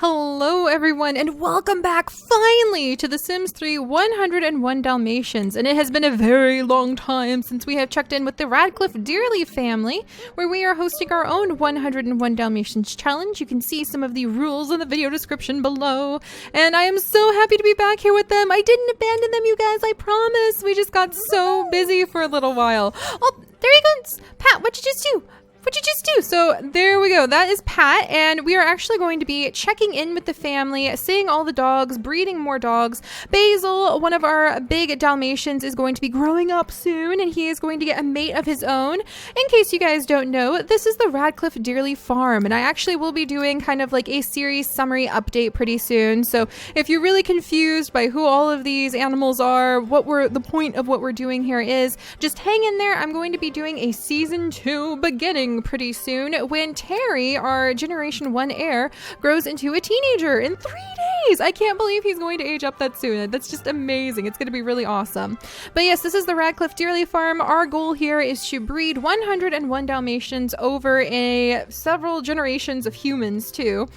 Hello everyone and welcome back finally to The Sims 3 101 Dalmatians, and it has been a very long time since we have checked in with the Radcliffe Dearly family, where we are hosting our own 101 Dalmatians challenge. You can see some of the rules in the video description below, and I am so happy to be back here with them. I didn't abandon them, you guys, I promise. We just got so busy for a little while. Oh, there he goes. Pat, what'd you just do? What'd you just do? So there we go. That is Pat, and we are actually going to be checking in with the family, seeing all the dogs, breeding more dogs. Basil, one of our big Dalmatians, is going to be growing up soon, and he is going to get a mate of his own. In case you guys don't know, this is the Radcliffe Dearly farm, and I actually will be doing kind of like a series summary update pretty soon. So if you're really confused by who all of these animals are, the point of what we're doing here is, just hang in there. I'm going to be doing a season 2 beginning pretty soon when Terry, our Generation 1 heir, grows into a teenager in 3 days. I can't believe he's going to age up that soon. That's just amazing. It's going to be really awesome. But yes, this is the Radcliffe Dearly farm. Our goal here is to breed 101 Dalmatians over several generations of humans too.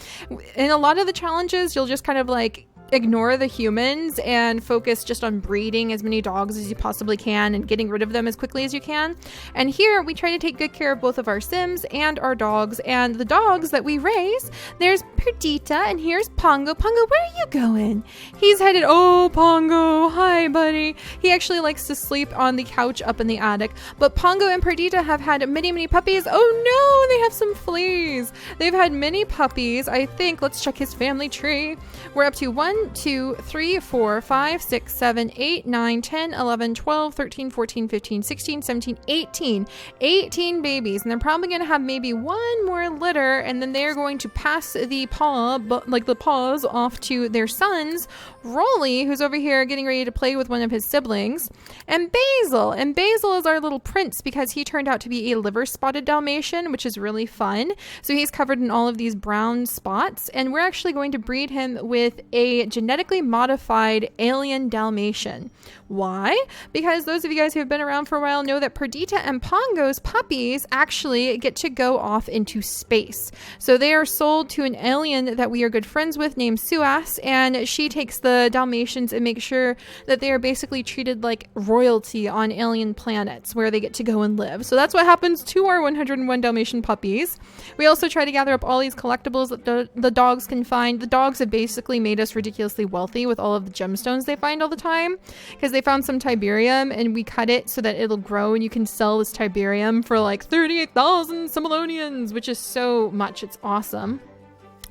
In a lot of the challenges, you'll just kind of like ignore the humans and focus just on breeding as many dogs as you possibly can and getting rid of them as quickly as you can. And here we try to take good care of both of our Sims and our dogs. And the dogs that we raise, there's Perdita and here's Pongo. Pongo, where are you going? He's headed, oh, Pongo, hi buddy. He actually likes to sleep on the couch up in the attic. But Pongo and Perdita have had many puppies. Oh no, they have some fleas. They've had many puppies. I think, let's check his family tree. We're up to 1, 2, 3, 4, 5, 6, 7, 8, 9, 10, 11, 12, 13, 14, 15, 16, 17, 18. 18 babies. And they're probably going to have maybe one more litter, and then they're going to pass the paws off to their sons, Rolly, who's over here getting ready to play with one of his siblings, and Basil. And Basil is our little prince because he turned out to be a liver-spotted Dalmatian, which is really fun. So he's covered in all of these brown spots, and we're actually going to breed him with a genetically modified alien Dalmatian. Why? Because those of you guys who have been around for a while know that Perdita and Pongo's puppies actually get to go off into space. So they are sold to an alien that we are good friends with named Suas, and she takes the Dalmatians and makes sure that they are basically treated like royalty on alien planets where they get to go and live. So that's what happens to our 101 Dalmatian puppies. We also try to gather up all these collectibles that the dogs can find. The dogs have basically made us ridiculously wealthy with all of the gemstones they find all the time, because they found some Tiberium and we cut it so that it'll grow and you can sell this Tiberium for like 38,000 simoleons, which is so much. It's awesome.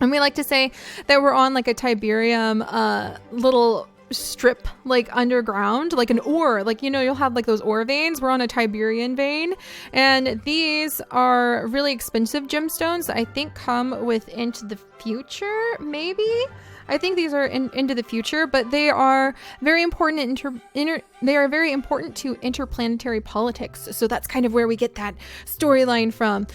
And we like to say that we're on like a Tiberium little strip, like underground, like an ore, like, you know, you'll have like those ore veins. We're on a Tiberian vein, and these are really expensive gemstones that I think come with Into the Future, maybe. I think these are into the future, but they are very important they are very important to interplanetary politics. So that's kind of where we get that storyline from.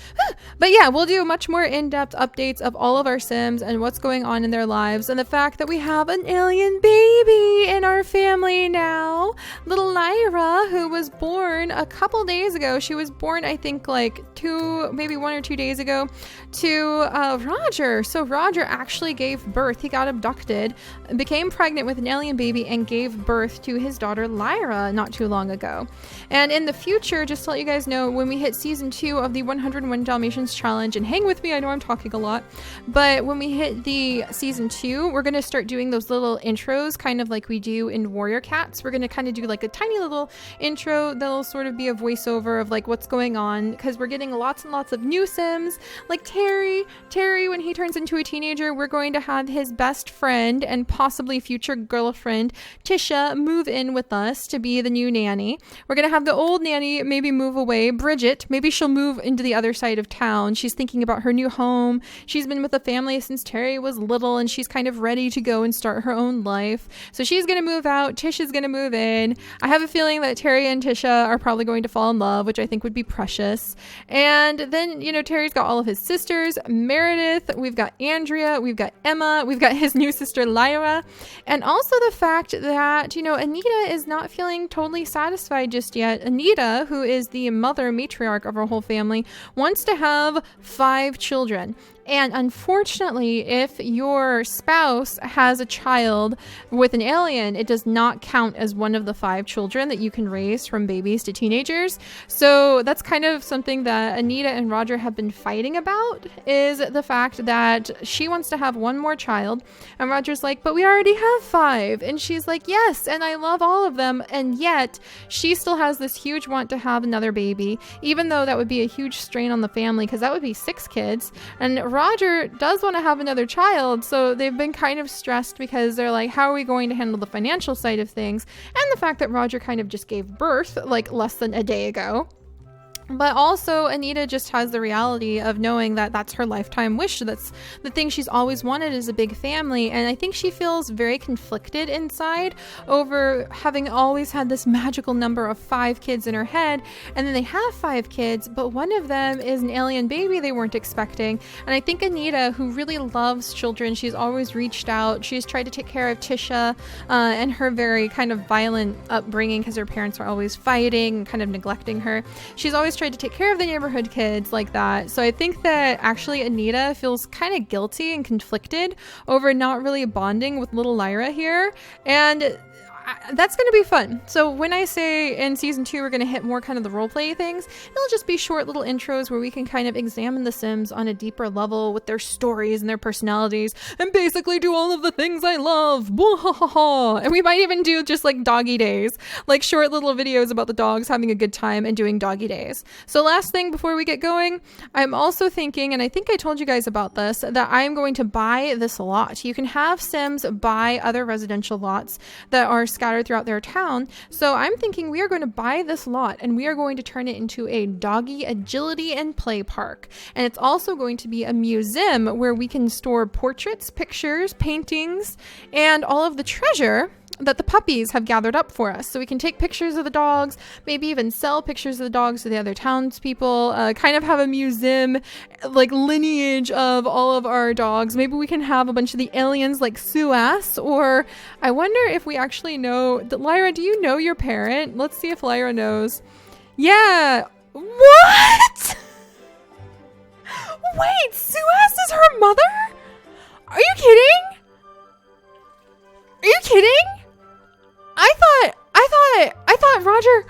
But yeah, we'll do much more in-depth updates of all of our Sims and what's going on in their lives, and the fact that we have an alien baby in our family now. Little Lyra, who was born a couple days ago. She was born, I think, like 1 or 2 days ago to Roger. So Roger actually gave birth. He got abducted, became pregnant with an alien baby, and gave birth to his daughter Lyra not too long ago. And in the future, just to let you guys know, when we hit season 2 of the 101 Dalmatians challenge, and hang with me, I know I'm talking a lot, but when we hit the season 2, we're going to start doing those little intros, kind of like we do in Warrior Cats. We're going to kind of do like a tiny little intro that'll sort of be a voiceover of like what's going on, because we're getting lots and lots of new Sims, like Terry. When he turns into a teenager, we're going to have his best friend and possibly future girlfriend Tisha move in with us to be the new nanny. We're going to have the old nanny maybe move away. Bridget, maybe she'll move into the other side of town. She's thinking about her new home. She's been with the family since Terry was little, and she's kind of ready to go and start her own life. So she's going to move out. Tisha's going to move in. I have a feeling that Terry and Tisha are probably going to fall in love, which I think would be precious. And then, you know, Terry's got all of his sisters, Meredith, we've got Andrea, we've got Emma, we've got his new sister Lyra, and also the fact that, you know, Anita is not feeling totally satisfied just yet. Anita, who is the mother matriarch of our whole family, wants to have 5 children. And unfortunately, if your spouse has a child with an alien, it does not count as one of the 5 children that you can raise from babies to teenagers. So that's kind of something that Anita and Roger have been fighting about, is the fact that she wants to have one more child. And Roger's like, but we already have 5. And she's like, yes, and I love all of them. And yet she still has this huge want to have another baby, even though that would be a huge strain on the family because that would be 6 kids. And Roger does want to have another child, so they've been kind of stressed because they're like, how are we going to handle the financial side of things? And the fact that Roger kind of just gave birth like less than a day ago. But also, Anita just has the reality of knowing that that's her lifetime wish. That's the thing she's always wanted, is a big family. And I think she feels very conflicted inside over having always had this magical number of 5 kids in her head. And then they have 5 kids, but one of them is an alien baby they weren't expecting. And I think Anita, who really loves children, she's always reached out. She's tried to take care of Tisha and her very kind of violent upbringing because her parents were always fighting and kind of neglecting her. She's always tried to take care of the neighborhood kids like that. So I think that actually Anita feels kind of guilty and conflicted over not really bonding with little Lyra here. And that's going to be fun. So when I say in season 2 we're going to hit more kind of the role play things, it'll just be short little intros where we can kind of examine the Sims on a deeper level with their stories and their personalities and basically do all of the things I love. And we might even do just like doggy days, like short little videos about the dogs having a good time and doing doggy days. So last thing before we get going, I'm also thinking, and I think I told you guys about this, that I'm going to buy this lot. You can have Sims buy other residential lots that are scattered throughout their town. So I'm thinking we are going to buy this lot and we are going to turn it into a doggy agility and play park. And it's also going to be a museum where we can store portraits, pictures, paintings, and all of the treasure that the puppies have gathered up for us. So we can take pictures of the dogs, maybe even sell pictures of the dogs to the other townspeople, kind of have a museum like lineage of all of our dogs. Maybe we can have a bunch of the aliens like Suas, or I wonder if we actually know Lyra, do you know your parent? Let's see if Lyra knows. Yeah. What? Wait, Suas is her mother? Are you kidding? Are you kidding? I thought Roger,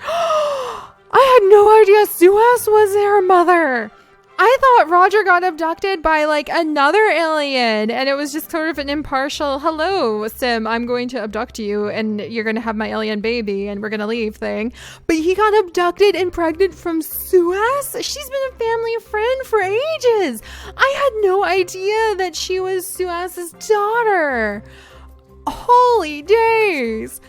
I had no idea Suas was her mother. I thought Roger got abducted by like another alien and it was just sort of an impartial, hello, Sim, I'm going to abduct you and you're going to have my alien baby and we're going to leave thing. But he got abducted and pregnant from Suas? She's been a family friend for ages. I had no idea that she was Suas's daughter. Holy days.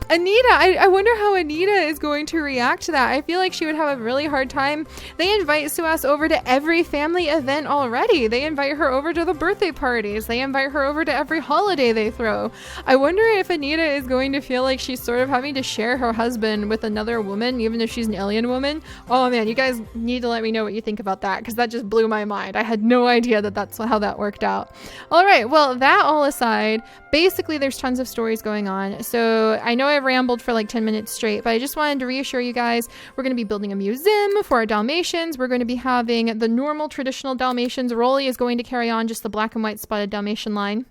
Anita, I wonder how Anita is going to react to that. I feel like she would have a really hard time. They invite Suas over to every family event already. They invite her over to the birthday parties. They invite her over to every holiday they throw. I wonder if Anita is going to feel like she's sort of having to share her husband with another woman, even if she's an alien woman. Oh man, you guys need to let me know what you think about that, because that just blew my mind. I had no idea that that's how that worked out. All right, well, that all aside, basically there's tons of stories going on. So I know I rambled for like 10 minutes straight, but I just wanted to reassure you guys, we're going to be building a museum for our Dalmatians. We're going to be having the normal traditional Dalmatians. Rolly is going to carry on just the black and white spotted Dalmatian line.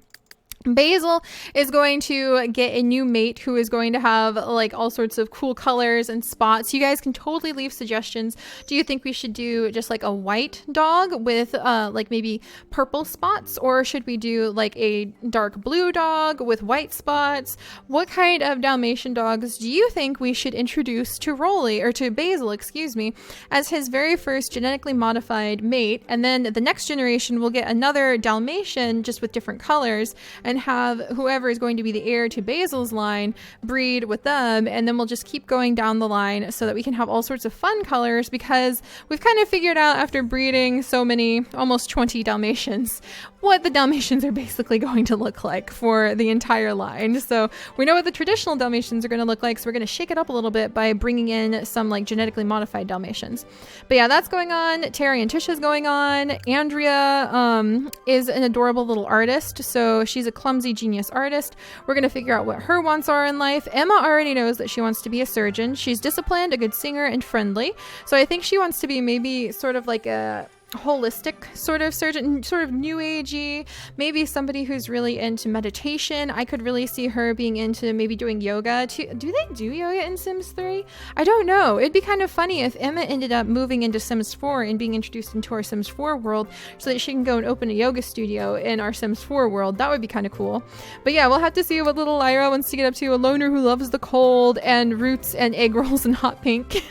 Basil is going to get a new mate who is going to have like all sorts of cool colors and spots. You guys can totally leave suggestions. Do you think we should do just like a white dog with like maybe purple spots, or should we do like a dark blue dog with white spots? What kind of Dalmatian dogs do you think we should introduce to Rolly, or to Basil, excuse me, as his very first genetically modified mate? And then the next generation will get another Dalmatian just with different colors, and have whoever is going to be the heir to Basil's line breed with them, and then we'll just keep going down the line so that we can have all sorts of fun colors, because we've kind of figured out after breeding so many, almost 20 Dalmatians, what the Dalmatians are basically going to look like for the entire line. So we know what the traditional Dalmatians are going to look like, so we're going to shake it up a little bit by bringing in some like genetically modified Dalmatians. But yeah, that's going on. Terry and Tisha's going on. Andrea is an adorable little artist, so she's a clumsy genius artist. We're going to figure out what her wants are in life. Emma already knows that she wants to be a surgeon. She's disciplined, a good singer, and friendly. So I think she wants to be maybe sort of like a holistic sort of surgeon, sort of new agey, maybe somebody who's really into meditation. I could really see her being into maybe doing yoga too. Do they do yoga in Sims 3? I don't know. It'd be kind of funny if Emma ended up moving into Sims 4 and being introduced into our Sims 4 world so that she can go and open a yoga studio in our Sims 4 world. That would be kind of cool. But yeah, we'll have to see what little Lyra wants to get up to. A loner who loves the cold and roots and egg rolls and hot pink.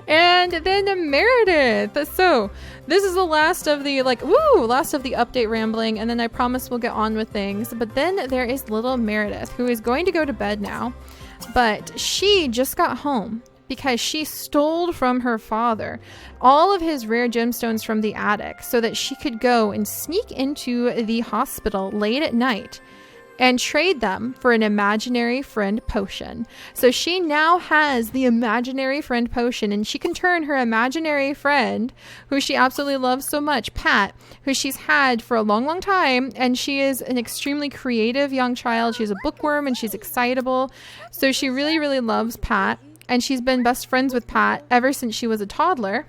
And then Meredith. So this is the last of the last of the update rambling, and then I promise we'll get on with things. But then there is little Meredith, who is going to go to bed now, but she just got home because she stole from her father all of his rare gemstones from the attic so that she could go and sneak into the hospital late at night and trade them for an imaginary friend potion. So she now has the imaginary friend potion, and she can turn her imaginary friend, who she absolutely loves so much, Pat, who she's had for a long, long time, and she is an extremely creative young child. She's a bookworm and she's excitable. So she really, really loves Pat, and she's been best friends with Pat ever since she was a toddler.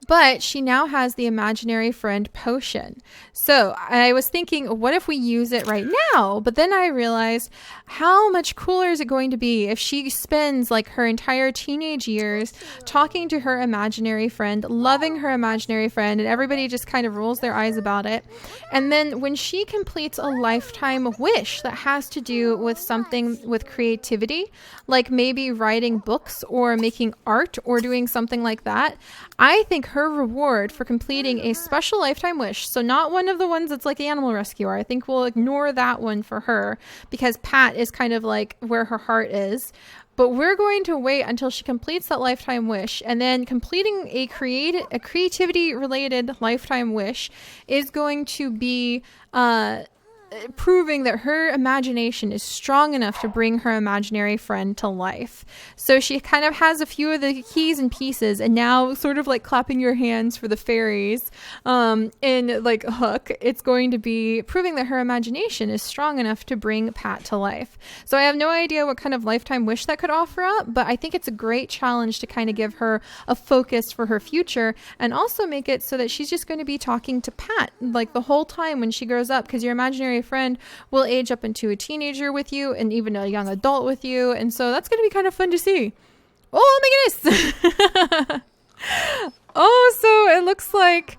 But she now has the imaginary friend potion. So I was thinking, what if we use it right now? But then I realized, how much cooler is it going to be if she spends like her entire teenage years talking to her imaginary friend, loving her imaginary friend, and everybody just kind of rolls their eyes about it. And then when she completes a lifetime wish that has to do with something with creativity, like maybe writing books or making art or doing something like that, I think her reward for completing a special lifetime wish, so not one of the ones that's like Animal Rescuer, I think we'll ignore that one for her because Pat is kind of like where her heart is, but we're going to wait until she completes that lifetime wish, and then completing a creativity related lifetime wish is going to be proving that her imagination is strong enough to bring her imaginary friend to life. So she kind of has a few of the keys and pieces, and now sort of like clapping your hands for the fairies in like Hook, it's going to be proving that her imagination is strong enough to bring Pat to life. So I have no idea what kind of lifetime wish that could offer up, but I think it's a great challenge to kind of give her a focus for her future, and also make it so that she's just going to be talking to Pat like the whole time when she grows up, because your imaginary friend will age up into a teenager with you and even a young adult with you, and so that's going to be kind of fun to see. Oh my goodness. Oh, so it looks like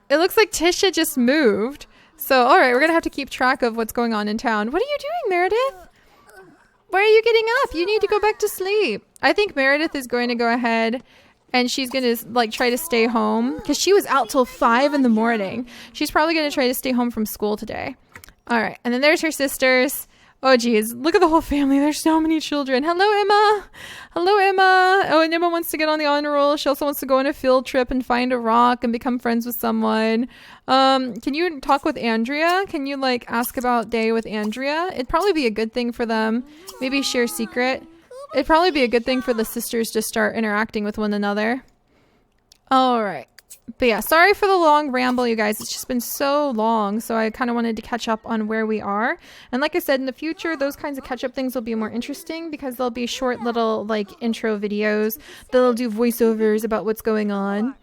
Tisha just moved. So all right, we're gonna have to keep track of what's going on in town. What are you doing, Meredith? Why are you getting up? You need to go back to sleep. I think Meredith is going to go ahead and she's going to like try to stay home because she was out till 5 in the morning. She's probably going to try to stay home from school today. All right. And then there's her sisters. Oh, geez. Look at the whole family. There's so many children. Hello, Emma. Hello, Emma. Oh, and Emma wants to get on the honor roll. She also wants to go on a field trip and find a rock and become friends with someone. Can you talk with Andrea? Can you like ask about day with Andrea? It'd probably be a good thing for them. Maybe share a secret. It'd probably be a good thing for the sisters to start interacting with one another. All right. But yeah, sorry for the long ramble, you guys. It's just been so long, so I kind of wanted to catch up on where we are. And like I said, in the future, those kinds of catch-up things will be more interesting because they'll be short little, like, intro videos. They'll do voiceovers about what's going on.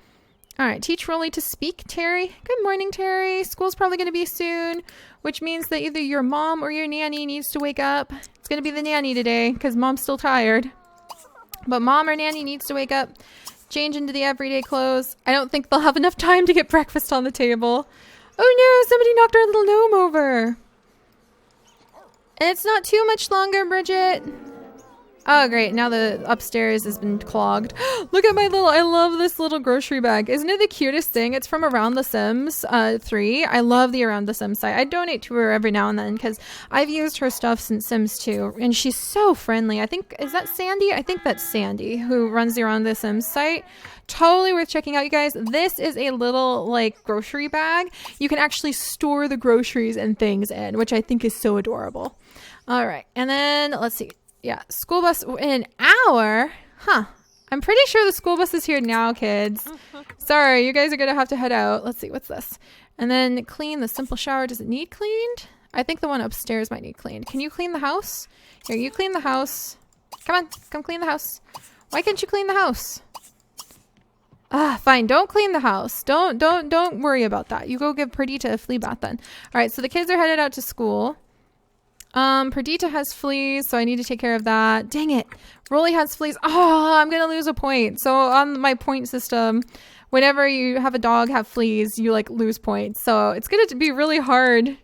All right, teach Rolly to speak, Terry. Good morning, Terry. School's probably going to be soon, which means that either your mom or your nanny needs to wake up. It's going to be the nanny today because mom's still tired. But mom or nanny needs to wake up, change into the everyday clothes. I don't think they'll have enough time to get breakfast on the table. Oh no, somebody knocked our little gnome over. And it's not too much longer, Bridget. Oh great, now the upstairs has been clogged. Look at I love this little grocery bag. Isn't it the cutest thing? It's from Around the Sims 3. I love the Around the Sims site. I donate to her every now and then because I've used her stuff since Sims 2, and she's so friendly. I think, is that Sandy? I think that's Sandy who runs the Around the Sims site. Totally worth checking out, you guys. This is a little like grocery bag. You can actually store the groceries and things in, which I think is so adorable. All right, and then let's see. Yeah, school bus in an hour? Huh. I'm pretty sure the school bus is here now, kids. Sorry, you guys are going to have to head out. Let's see, what's this? And then clean the simple shower. Does it need cleaned? I think the one upstairs might need cleaned. Can you clean the house? Here, you clean the house. Come on, come clean the house. Why can't you clean the house? Fine. Don't clean the house. Don't worry about that. You go give Perdita a flea bath then. All right. So the kids are headed out to school. Perdita has fleas, so I need to take care of that. Dang it. Rolly has fleas. Oh, I'm going to lose a point. So on my point system, whenever you have a dog have fleas, you like lose points. So it's going to be really hard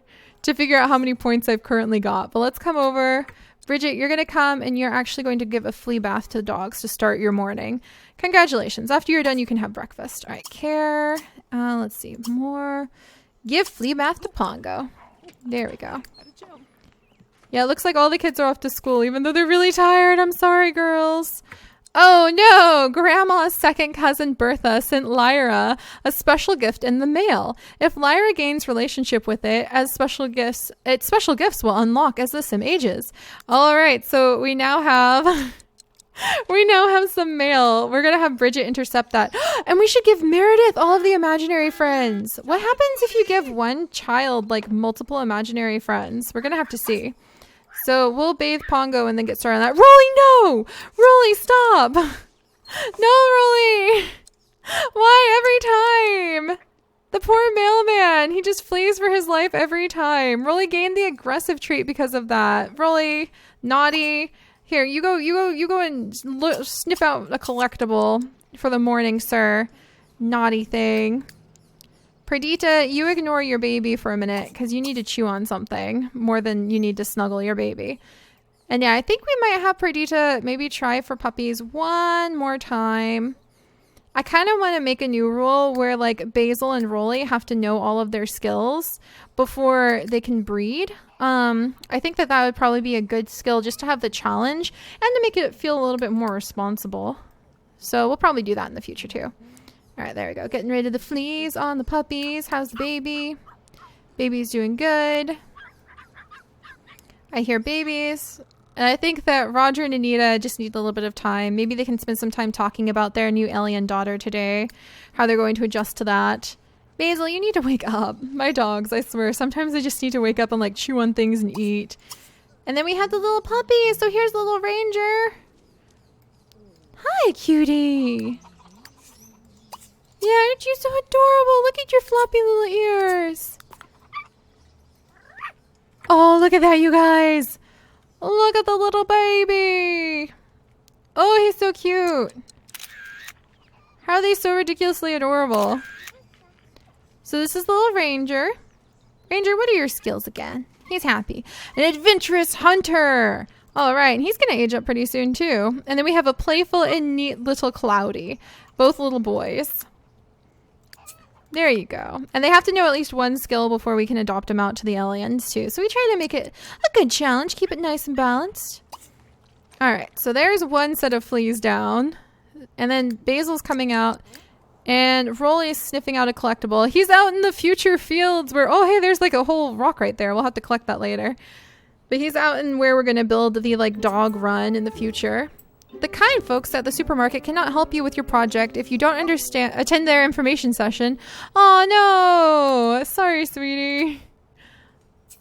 to figure out how many points I've currently got. But let's come over. Bridget, you're going to come and you're actually going to give a flea bath to the dogs to start your morning. Congratulations. After you're done, you can have breakfast. All right, care. Let's see. More. Give flea bath to Pongo. There we go. Yeah, it looks like all the kids are off to school, even though they're really tired. I'm sorry, girls. Oh no! Grandma's second cousin Bertha sent Lyra a special gift in the mail. If Lyra gains relationship with it, its special gifts will unlock as the sim ages. All right, so we now have some mail. We're gonna have Bridget intercept that, and we should give Meredith all of the imaginary friends. What happens if you give one child like multiple imaginary friends? We're gonna have to see. So we'll bathe Pongo and then get started on that. Rolly, no! Rolly, stop! No, Rolly! Why every time? The poor mailman. He just flees for his life every time. Rolly gained the aggressive trait because of that. Rolly, naughty. Here, you go and sniff out a collectible for the morning, sir. Naughty thing. Perdita, you ignore your baby for a minute because you need to chew on something more than you need to snuggle your baby. And yeah, I think we might have Perdita maybe try for puppies one more time. I kind of want to make a new rule where like Basil and Rolly have to know all of their skills before they can breed. I think that would probably be a good skill just to have the challenge and to make it feel a little bit more responsible. So we'll probably do that in the future too. All right, there we go. Getting rid of the fleas on the puppies. How's the baby? Baby's doing good. I hear babies. And I think that Roger and Anita just need a little bit of time. Maybe they can spend some time talking about their new alien daughter today. How they're going to adjust to that. Basil, you need to wake up. My dogs, I swear. Sometimes they just need to wake up and like chew on things and eat. And then we have the little puppy. So here's the little ranger. Hi, cutie. Yeah, aren't you so adorable? Look at your floppy little ears. Oh, look at that, you guys. Look at the little baby. Oh, he's so cute. How are they so ridiculously adorable? So this is the little ranger. Ranger, what are your skills again? He's happy. An adventurous hunter. All right, he's going to age up pretty soon too. And then we have a playful and neat little Cloudy. Both little boys. There you go. And they have to know at least one skill before we can adopt them out to the aliens too. So we try to make it a good challenge. Keep it nice and balanced. All right. So there's one set of fleas down. And then Basil's coming out. And Rolly's sniffing out a collectible. He's out in the future fields where, oh, hey, there's like a whole rock right there. We'll have to collect that later. But he's out in where we're going to build the like dog run in the future. The kind folks at the supermarket cannot help you with your project if you don't attend their information session. Oh no! Sorry, sweetie.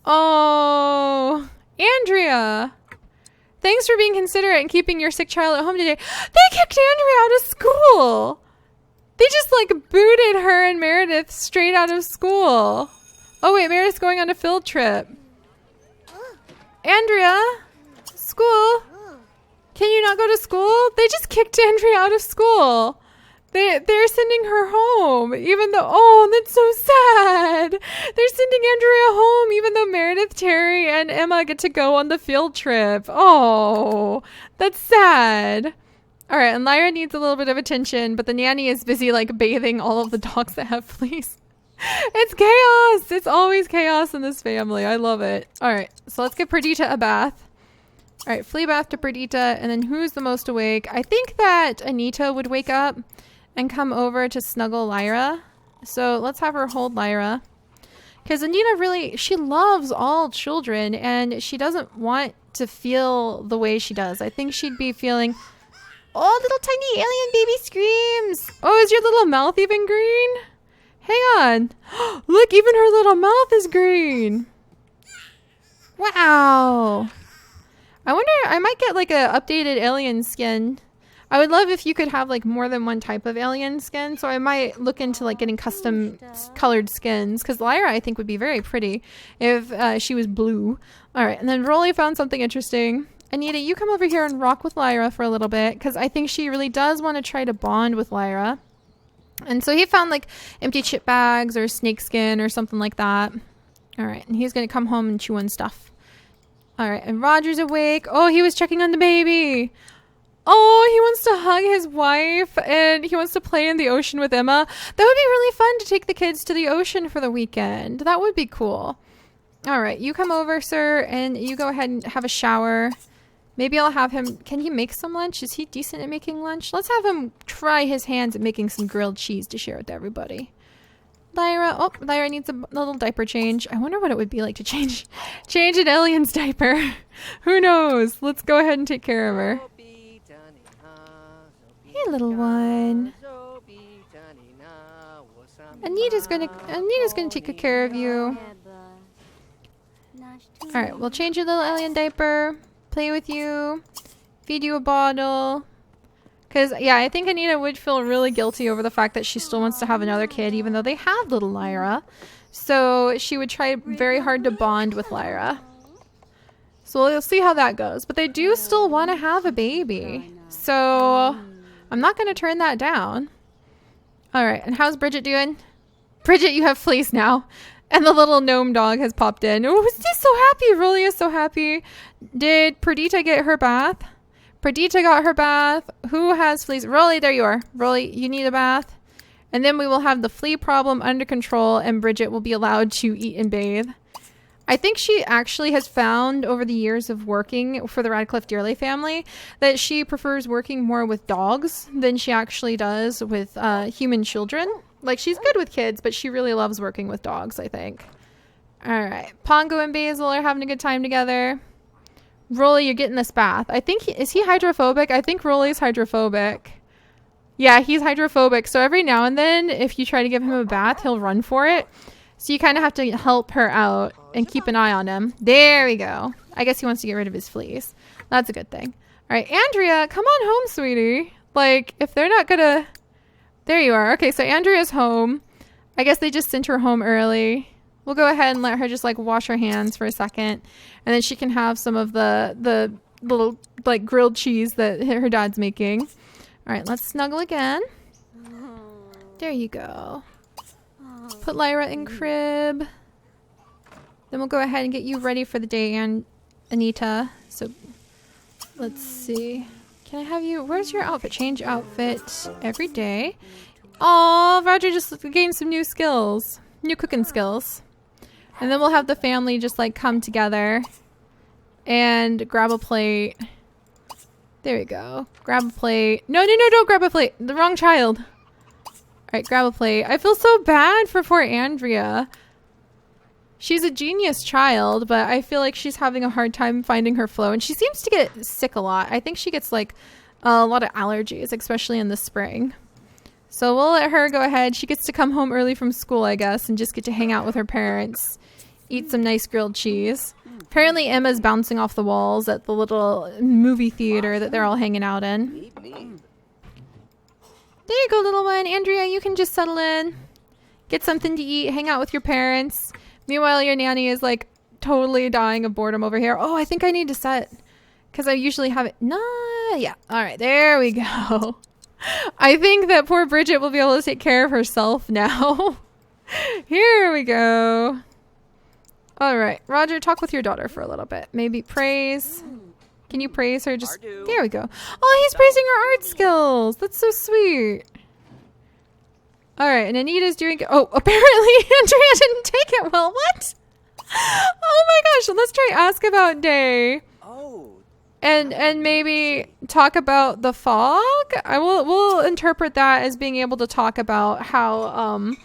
Oh, Andrea. Thanks for being considerate and keeping your sick child at home today. They kicked Andrea out of school. They just like booted her and Meredith straight out of school. Oh wait, Meredith's going on a field trip. Andrea, school. Can you not go to school? They just kicked Andrea out of school. They're sending her home, even though, oh, that's so sad. They're sending Andrea home, even though Meredith, Terry, and Emma get to go on the field trip. Oh, that's sad. All right, and Lyra needs a little bit of attention, but the nanny is busy like bathing all of the dogs that have fleas. It's chaos. It's always chaos in this family. I love it. All right, so let's give Perdita a bath. All right, flea bath to Perdita, and then who's the most awake? I think that Anita would wake up and come over to snuggle Lyra. So let's have her hold Lyra. Because Anita really, she loves all children, and she doesn't want to feel the way she does. I think she'd be feeling, oh, little tiny alien baby screams. Oh, is your little mouth even green? Hang on. Look, even her little mouth is green. Wow. I wonder, I might get like a updated alien skin. I would love if you could have like more than one type of alien skin. So I might look into like getting custom colored skins, because Lyra I think would be very pretty if she was blue. All right, and then Rolly found something interesting. Anita, you come over here and rock with Lyra for a little bit, because I think she really does want to try to bond with Lyra. And so he found like empty chip bags or snake skin or something like that. All right, and he's going to come home and chew on stuff. All right, and Roger's awake. Oh, he was checking on the baby. Oh, he wants to hug his wife and he wants to play in the ocean with Emma. That would be really fun to take the kids to the ocean for the weekend. That would be cool. All right, you come over, sir, and you go ahead and have a shower. Maybe I'll have him... Can he make some lunch? Is he decent at making lunch? Let's have him try his hands at making some grilled cheese to share with everybody. Lyra... Oh, Lyra needs a little diaper change. I wonder what it would be like to change an alien's diaper. Who knows? Let's go ahead and take care of her. Hey, little one. Anita's gonna take good care of you. Alright, we'll change your little alien diaper. Play with you. Feed you a bottle. Because, yeah, I think Anita would feel really guilty over the fact that she still wants to have another kid, even though they have little Lyra. So she would try very hard to bond with Lyra. So we'll see how that goes. But they do still want to have a baby. So I'm not going to turn that down. Alright, and how's Bridget doing? Bridget, you have fleece now. And the little gnome dog has popped in. Oh, he's so happy. Rolly is so happy. Did Perdita get her bath? Perdita got her bath. Who has fleas? Rolly, there you are. Rolly, you need a bath. And then we will have the flea problem under control and Bridget will be allowed to eat and bathe. I think she actually has found over the years of working for the Radcliffe Dearly family that she prefers working more with dogs than she actually does with human children. Like, she's good with kids, but she really loves working with dogs, I think. All right. Pongo and Basil are having a good time together. Rolly, you're getting this bath. I think, is he hydrophobic? I think Rolly's hydrophobic. Yeah, he's hydrophobic. So every now and then, if you try to give him a bath, he'll run for it. So you kind of have to help her out and keep an eye on him. There we go. I guess he wants to get rid of his fleas. That's a good thing. All right, Andrea, come on home, sweetie. Like, if they're not gonna... There you are. Okay, so Andrea's home. I guess they just sent her home early. We'll go ahead and let her just like wash her hands for a second. And then she can have some of the little like grilled cheese that her dad's making. All right, let's snuggle again. There you go. Put Lyra in crib. Then we'll go ahead and get you ready for the day, and Anita. So let's see. Can I have you? Where's your outfit? Change outfit every day. Oh, Roger just gained some new skills. New cooking skills. And then we'll have the family just like come together and grab a plate. There we go. Grab a plate. No, don't grab a plate. The wrong child. Alright, grab a plate. I feel so bad for poor Andrea. She's a genius child, but I feel like she's having a hard time finding her flow. And she seems to get sick a lot. I think she gets like a lot of allergies, especially in the spring. So we'll let her go ahead. She gets to come home early from school, I guess, and just get to hang out with her parents. Eat some nice grilled cheese. Apparently Emma's bouncing off the walls at the little movie theater that they're all hanging out in. There you go, little one. Andrea, you can just settle in. Get something to eat. Hang out with your parents. Meanwhile, your nanny is like totally dying of boredom over here. Oh, I think I need to set because I usually have it. No, yeah. All right, there we go. I think that poor Bridget will be able to take care of herself now. Here we go. All right, Roger, talk with your daughter for a little bit. Maybe praise. Can you praise her? Just there we go. Oh, he's praising her art skills. That's so sweet. All right, and Anita's doing... Oh, apparently Andrea didn't take it well. What? Oh my gosh, let's try ask about day. Oh. And maybe talk about the fog. We'll interpret that as being able to talk about how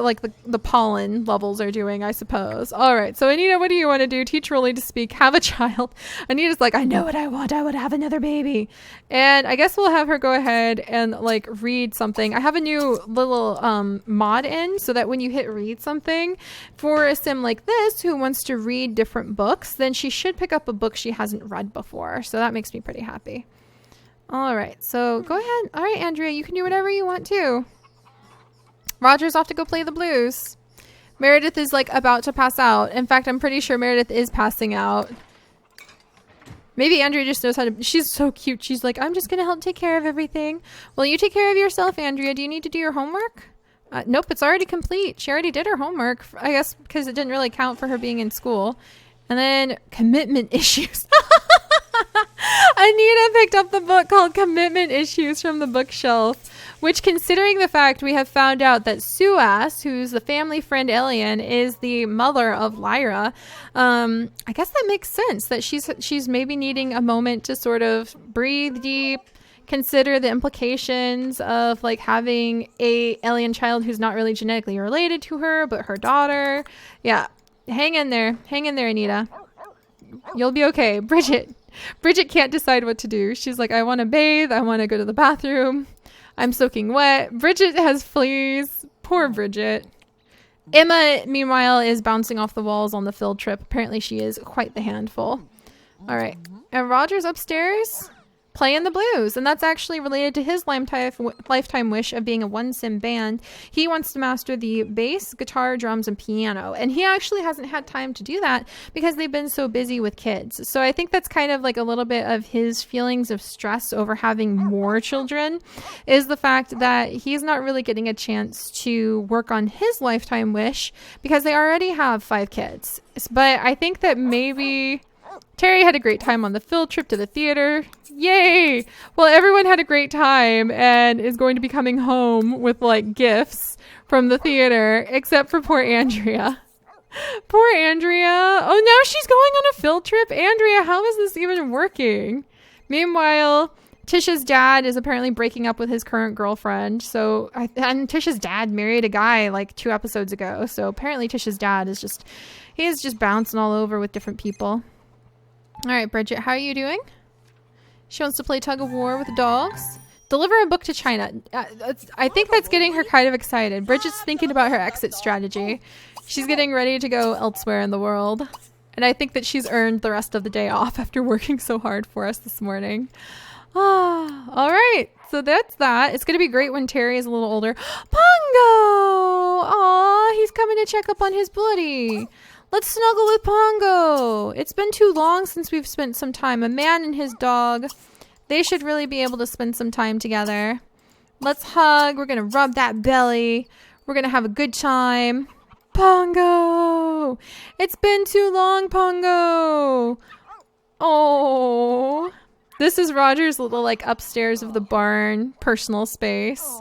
like the pollen levels are doing, I suppose. All right, so Anita, what do you want to do? Teach Rolly to speak, have a child. Anita's like, I know what I want. I would have another baby. And I guess we'll have her go ahead and like read something. I have a new little mod in so that when you hit read something for a sim like this who wants to read different books, then she should pick up a book she hasn't read before. So that makes me pretty happy. All right, so go ahead. All right, Andrea, you can do whatever you want to. Roger's off to go play the blues. Meredith is like about to pass out. In fact, I'm pretty sure Meredith is passing out. Maybe Andrea just knows how to... She's so cute. She's like, I'm just going to help take care of everything. Well, you take care of yourself, Andrea. Do you need to do your homework? Nope, it's already complete. She already did her homework, I guess, because it didn't really count for her being in school. And then commitment issues. Anita picked up the book called Commitment Issues from the bookshelf, which, considering the fact we have found out that Suas, who's the family friend alien, is the mother of Lyra, I guess that makes sense that she's maybe needing a moment to sort of breathe deep, consider the implications of like having a alien child who's not really genetically related to her, but her daughter. Yeah, hang in there, Anita. You'll be okay. Bridget can't decide what to do. She's like, I want to bathe. I want to go to the bathroom. I'm soaking wet. Bridget has fleas. Poor Bridget. Emma, meanwhile, is bouncing off the walls on the field trip. Apparently she is quite the handful. All right. And Roger's upstairs playing the blues, and that's actually related to his lifetime wish of being a one-sim band. He wants to master the bass, guitar, drums, and piano, and he actually hasn't had time to do that because they've been so busy with kids. So I think that's kind of like a little bit of his feelings of stress over having more children, is the fact that he's not really getting a chance to work on his lifetime wish because they already have 5 kids. But I think that maybe Terry had a great time on the field trip to the theater. Yay! Well, everyone had a great time and is going to be coming home with like gifts from the theater, except for poor Andrea. Poor Andrea. Oh, now she's going on a field trip. Andrea, how is this even working? Meanwhile, Tisha's dad is apparently breaking up with his current girlfriend. And Tisha's dad married a guy like 2 episodes ago. So apparently Tisha's dad is just bouncing all over with different people. All right, Bridget, how are you doing? She wants to play tug of war with the dogs. Deliver a book to China. I think that's getting her kind of excited. Bridget's thinking about her exit strategy. She's getting ready to go elsewhere in the world. And I think that she's earned the rest of the day off after working so hard for us this morning. Ah, all right. So that's that. It's going to be great when Terry is a little older. Pongo! Aw, he's coming to check up on his buddy. Let's snuggle with Pongo. It's been too long since we've spent some time. A man and his dog. They should really be able to spend some time together. Let's hug. We're going to rub that belly. We're going to have a good time. Pongo. It's been too long, Pongo. Oh. This is Roger's little like upstairs of the barn personal space.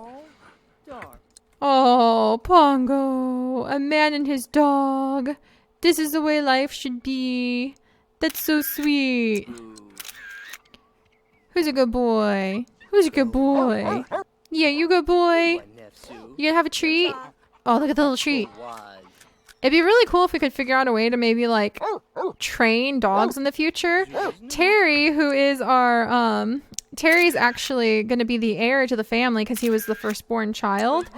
Oh, Pongo. A man and his dog. This is the way life should be. That's so sweet. Who's a good boy? Who's a good boy? Yeah, you good boy. You gonna have a treat? Oh, look at the little treat. It'd be really cool if we could figure out a way to maybe like train dogs in the future. Terry, who is our Terry's actually gonna be the heir to the family because he was the firstborn child.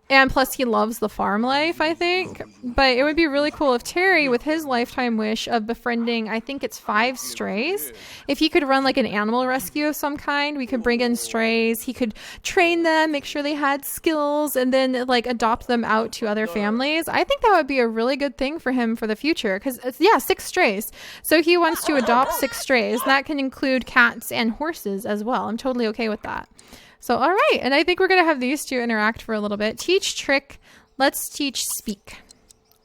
And plus he loves the farm life, I think. But it would be really cool if Terry, with his lifetime wish of befriending, I think it's 5 strays, if he could run like an animal rescue of some kind, we could bring in strays. He could train them, make sure they had skills, and then like adopt them out to other families. I think that would be a really good thing for him for the future. Because, yeah, 6 strays. So he wants to adopt 6 strays. That can include cats and horses as well. I'm totally okay with that. So, all right. And I think we're going to have these 2 interact for a little bit. Teach trick. Let's teach speak.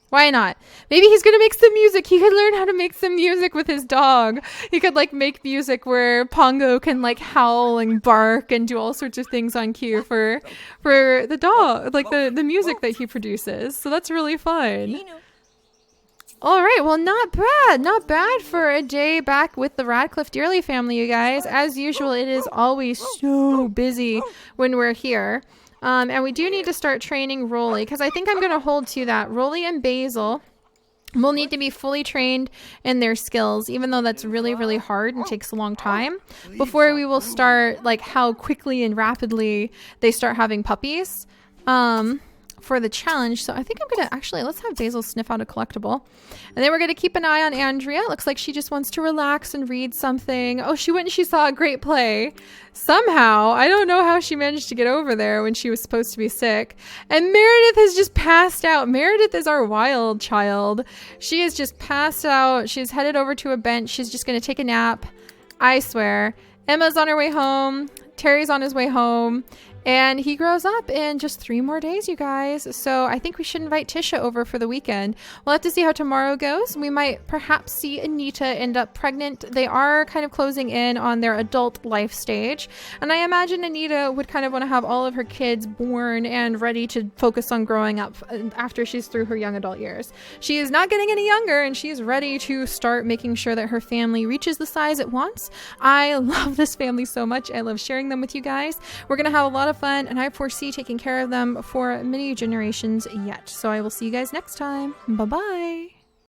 Why not? Maybe he's going to make some music. He could learn how to make some music with his dog. He could like make music where Pongo can like howl and bark and do all sorts of things on cue for the dog, like the music that he produces. So that's really fun. All right, well, not bad for a day back with the Radcliffe Dearly family, you guys. As usual, it is always so busy when we're here. And we do need to start training Rolly, because I think I'm going to hold to that. Rolly and Basil will need to be fully trained in their skills, even though that's really, really hard and takes a long time, before we will start, like, how quickly and rapidly they start having puppies. for the challenge. So I think I'm gonna actually, let's have Basil sniff out a collectible. And then we're gonna keep an eye on Andrea. It looks like she just wants to relax and read something. Oh, she went and she saw a great play. Somehow, I don't know how she managed to get over there when she was supposed to be sick. And Meredith has just passed out. Meredith is our wild child. She is just passed out. She's headed over to a bench. She's just gonna take a nap. I swear. Emma's on her way home. Terry's on his way home. And he grows up in just 3 more days, you guys. So I think we should invite Tisha over for the weekend. We'll have to see how tomorrow goes. We might perhaps see Anita end up pregnant. They are kind of closing in on their adult life stage. And I imagine Anita would kind of want to have all of her kids born and ready to focus on growing up after she's through her young adult years. She is not getting any younger, and she's ready to start making sure that her family reaches the size it wants. I love this family so much. I love sharing them with you guys. We're going to have a lot of fun, and I foresee taking care of them for many generations yet. So I will see you guys next time. Bye-bye.